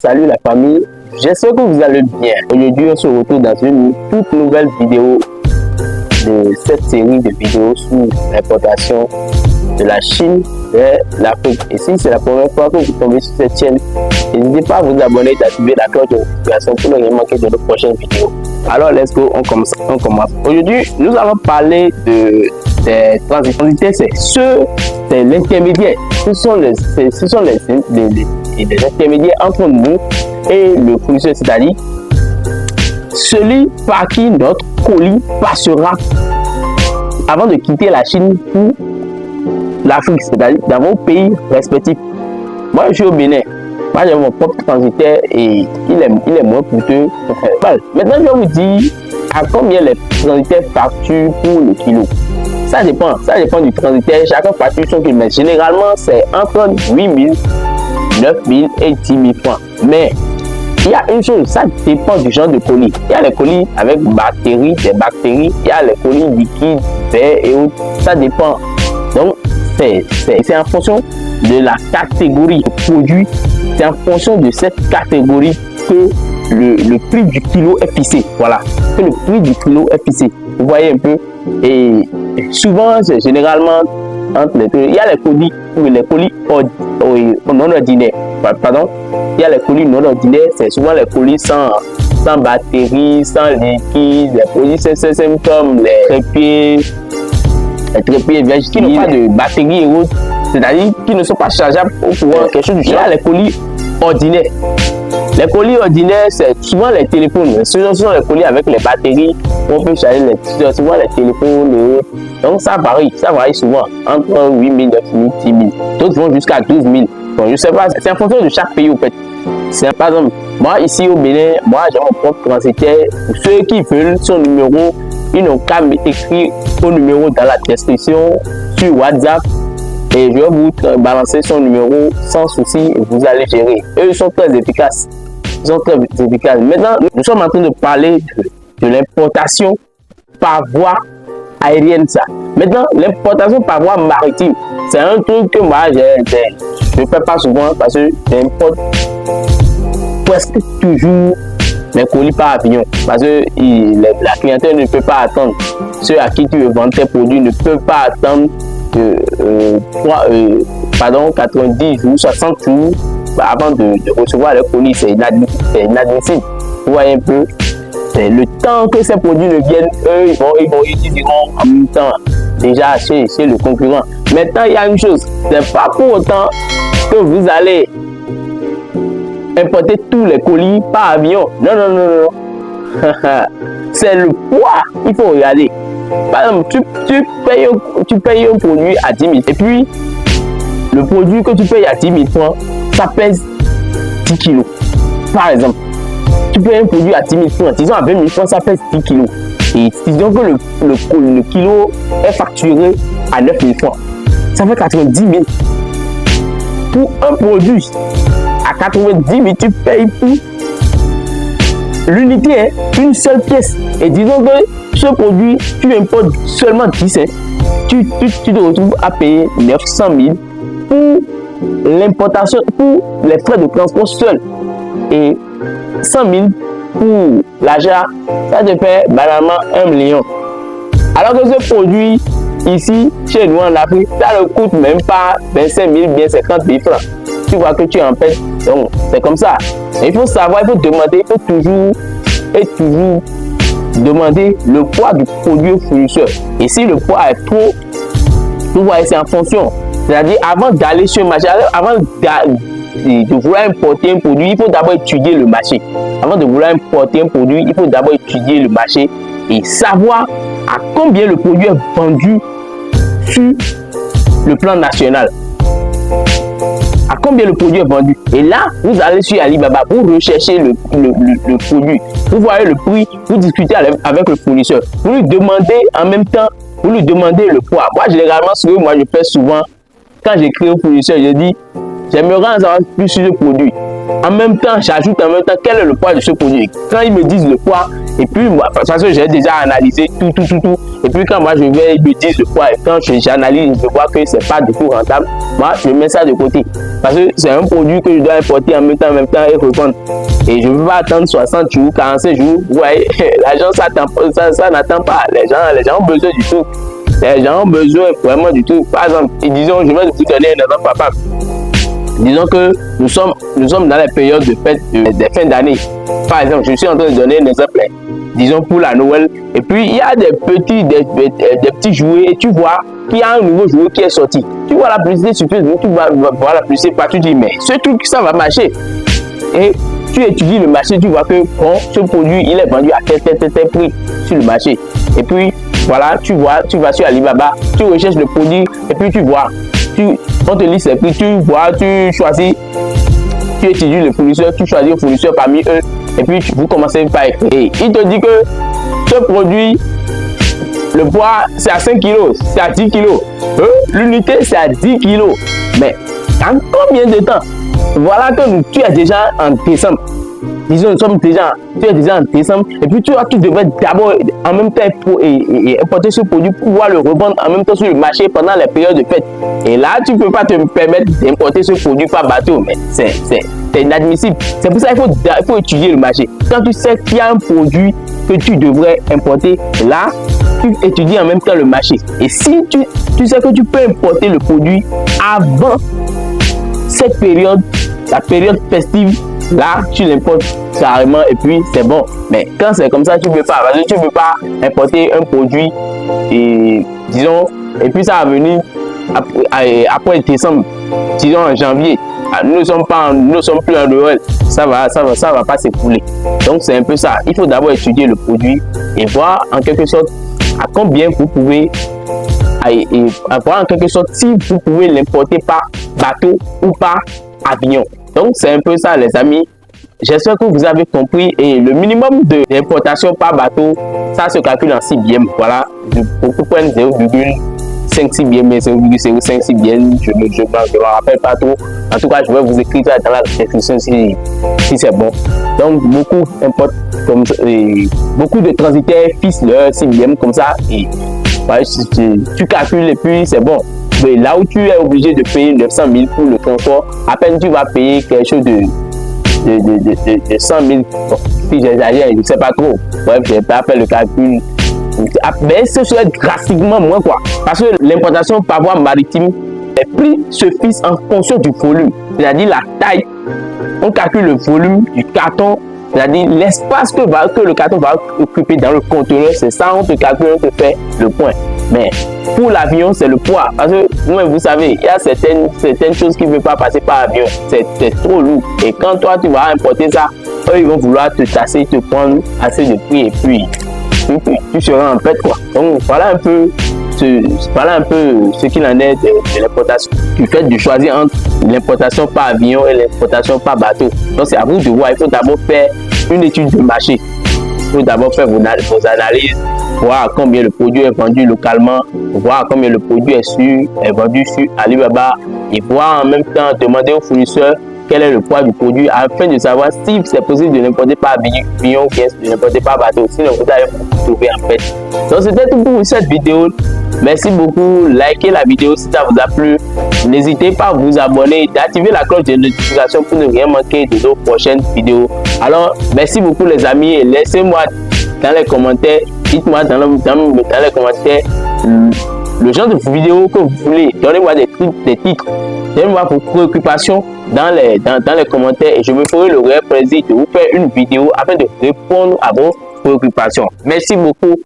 Salut la famille, j'espère que vous allez bien. Aujourd'hui, on se retrouve dans une toute nouvelle vidéo de cette série de vidéos sur l'importation de la Chine vers l'Afrique. Et si c'est la première fois que vous tombez sur cette chaîne, n'hésitez pas à vous abonner et d'activer la cloche de notification pour ne rien manquer de nos prochaines vidéos. Alors, let's go, on commence. Aujourd'hui, nous allons parler des transitaires, c'est l'intermédiaire. Ce sont les intermédiaires entre nous et le fournisseur, c'est-à-dire celui par qui notre colis passera avant de quitter la Chine pour l'Afrique, c'est-à-dire dans vos pays respectifs. Moi, je suis au Bénin. Moi, j'ai mon propre transitaire et il est moins coûteux. Maintenant, je vais vous dire à combien les transitaires facturent pour le kilo. Ça dépend du transitaire. Chacun facture son kilo. Mais généralement, c'est entre 8 000, 9 000 et 10 000 francs. Mais il y a une chose, ça dépend du genre de colis. Il y a les colis avec des bactéries. Il y a les colis liquides, verts et autres. Ça dépend. Donc, c'est en fonction de la catégorie de produit. C'est en fonction de cette catégorie que le prix du kilo est fixé. Voilà, que le prix du kilo est fixé. Vous voyez un peu. Et souvent, c'est généralement entre les deux. Il y a les colis non ordinaires. Pardon. Il y a les colis non ordinaires. C'est souvent les colis sans batterie, sans liquide. Les colis c'est comme les trépieds vierges qui n'ont pas de batterie et autres. C'est-à-dire qui ne sont pas chargeables au courant, quelque chose du genre. Il y a les colis ordinaires. Les colis ordinaires, c'est souvent les téléphones. Ce sont les colis avec les batteries. On peut charger souvent les téléphones. Donc ça varie souvent entre 8 000, 9 000, 10 000. D'autres vont jusqu'à 12 000. Donc, je ne sais pas, c'est en fonction de chaque pays au fait. Par exemple, moi ici au Bénin, j'ai mon propre transitaire. Pour ceux qui veulent son numéro, ils n'ont qu'à m'écrire au numéro dans la description sur WhatsApp. Et je vais vous balancer son numéro sans souci et vous allez gérer. Eux, ils sont très efficaces. Maintenant, nous sommes en train de parler de l'importation par voie aérienne. Maintenant, l'importation par voie maritime, c'est un truc que moi, je ne fais pas souvent parce que j'importe presque toujours mes colis par avion. Parce que la clientèle ne peut pas attendre. Ceux à qui tu veux vendre tes produits ne peuvent pas attendre 90 jours, 60 jours avant de recevoir le colis. C'est inadmissible. Vous voyez un peu, c'est le temps que ces produits ne viennent, eux, ils diront en même temps déjà chez le concurrent. Maintenant, il y a une chose, c'est pas pour autant que vous allez importer tous les colis par avion. Non. C'est le poids, il faut regarder. Par exemple, tu payes un produit à 10 000 et puis le produit que tu payes à 10 000 francs, ça pèse 10 kilos. Par exemple, tu payes un produit à 10 000 francs, disons à 20 000 francs, ça pèse 10 kilos. Et disons que le kilo est facturé à 9 000 francs. Ça fait 90 000. Pour un produit à 90 000, tu payes pour l'unité, une seule pièce. Et disons que ce produit, tu importes seulement 10, tu te retrouves à payer 900 000 pour l'importation, pour les frais de transport seuls. Et 100 000 pour l'achat, ça te fait banalement 1 million. Alors que ce produit, ici, chez nous en Afrique, ça ne coûte même pas 25 000, bien 50 000 francs. Tu vois que tu en paies. Donc, c'est comme ça. Il faut savoir, il faut demander, il faut toujours demander le poids du produit au fournisseur. Et si le poids est trop, vous voyez, c'est en fonction. C'est-à-dire, avant d'aller sur le marché, avant de vouloir importer un produit, il faut d'abord étudier le marché. Avant de vouloir importer un produit, il faut d'abord étudier le marché et savoir à combien le produit est vendu sur le plan national. À combien le produit est vendu. Et là, vous allez sur Alibaba, vous recherchez le produit. Vous voyez le prix, vous discutez avec le fournisseur. Vous lui demandez en même temps, vous lui demandez le poids. Moi, généralement, ce que je fais souvent, quand j'écris au fournisseur, je dis, j'aimerais en savoir plus sur ce produit. En même temps, j'ajoute en même temps quel est le poids de ce produit. Quand ils me disent le poids, et puis moi, parce que j'ai déjà analysé tout. Et puis quand moi je vais, ils me disent le poids, et quand j'analyse, je vois que c'est pas du tout rentable, moi je mets ça de côté. parce que c'est un produit que je dois importer en même temps et revendre. Et je ne veux pas attendre 60 jours, 45 jours. Vous voyez, l'argent, ça n'attend pas. Les gens ont besoin du tout. Les gens ont besoin vraiment du tout. Par exemple, disons, je vais vous donner un exemple, papa. Disons que nous sommes dans les périodes de fête, des fins d'année. Par exemple, je suis en train de donner un exemple. Disons pour la Noël. Et puis, il y a des petits jouets. Et tu vois qu'il y a un nouveau jouet qui est sorti. Tu vois la publicité sur Facebook, tu vas voir la publicité partout. Tu dis, mais ce truc, ça va marcher. Et tu étudies le marché, tu vois que bon, ce produit, il est vendu à tel prix sur le marché. Et puis, voilà, tu vas sur Alibaba, tu recherches le produit, et puis tu vois, on te lit ses prix, tu vois, tu choisis, tu étudies le fournisseur, tu choisis le fournisseur parmi eux, et puis vous commencez par écrire. Et il te dit que ce produit, le poids, c'est à 5 kg, c'est à 10 kg. L'unité, c'est à 10 kg. Mais en combien de temps? Voilà que tu es déjà en décembre. Disons, tu es déjà en décembre. Et puis, tu devrais d'abord, en même temps, importer ce produit pour pouvoir le revendre en même temps sur le marché pendant les périodes de fête. Et là, tu ne peux pas te permettre d'importer ce produit par bateau. Mais c'est inadmissible. C'est pour ça qu'il faut étudier le marché. Quand tu sais qu'il y a un produit que tu devrais importer, là, tu étudies en même temps le marché. Et si tu sais que tu peux importer le produit avant cette période, la période festive, là, tu l'importes carrément et puis c'est bon. Mais quand c'est comme ça, tu ne peux pas. Parce que tu ne peux pas importer un produit et disons, et puis ça va venir après décembre, disons en janvier. Nous ne sommes plus en Noël. Ça va pas s'écouler. Donc c'est un peu ça. Il faut d'abord étudier le produit et voir en quelque sorte à combien vous pouvez voir en quelque sorte si vous pouvez l'importer par bateau ou par avion. Donc c'est un peu ça les amis. J'espère que vous avez compris et le minimum d'importation par bateau, ça se calcule en 6 BM. Voilà, beaucoup prennent 0,5 CBM et 0,05 CBM, je ne me rappelle pas trop. En tout cas, je vais vous écrire ça dans la description si c'est bon. Donc beaucoup importent comme beaucoup de transitaires fixent leur CBM comme ça et ouais, tu calcules et puis c'est bon. Mais là où tu es obligé de payer 900 000 pour le transport, à peine tu vas payer quelque chose de 100 000. Bon, si j'exagère, je ne sais pas trop. Bref, je n'ai pas fait le calcul. Mais ce serait drastiquement moins quoi. Parce que l'importation par voie maritime, les prix se fixent en fonction du volume. C'est-à-dire la taille. On calcule le volume du carton. C'est-à-dire l'espace que le carton va occuper dans le conteneur. C'est ça, on te calcule, on te fait le point. Mais pour l'avion, c'est le poids. Parce que vous savez, il y a certaines choses qui ne peuvent pas passer par avion. C'est trop lourd. Et quand toi, tu vas importer ça, eux, ils vont vouloir te tasser, te prendre assez de prix. Et puis tu seras en fait quoi. Donc voilà un peu ce qu'il en est de l'importation. Du fait de choisir entre l'importation par avion et l'importation par bateau. Donc c'est à vous de voir. Il faut d'abord faire une étude de marché. Il faut d'abord faire vos analyses, voir à combien le produit est vendu localement, voir à combien le produit est vendu sur Alibaba et voir en même temps demander au fournisseur quel est le poids du produit afin de savoir si c'est possible de l'importer par avion ou bien de l'importer par bateau. Sinon, vous allez vous trouver en fait. Donc, c'était tout pour cette vidéo. Merci beaucoup. Likez la vidéo si ça vous a plu. N'hésitez pas à vous abonner et d'activer la cloche de notification pour ne rien manquer de nos prochaines vidéos. Alors, merci beaucoup les amis et laissez-moi dans les commentaires, dites-moi dans les commentaires le genre de vidéo que vous voulez. Donnez-moi des titres. Donnez-moi vos préoccupations dans les commentaires et je me ferai le réel plaisir de vous faire une vidéo afin de répondre à vos préoccupations. Merci beaucoup.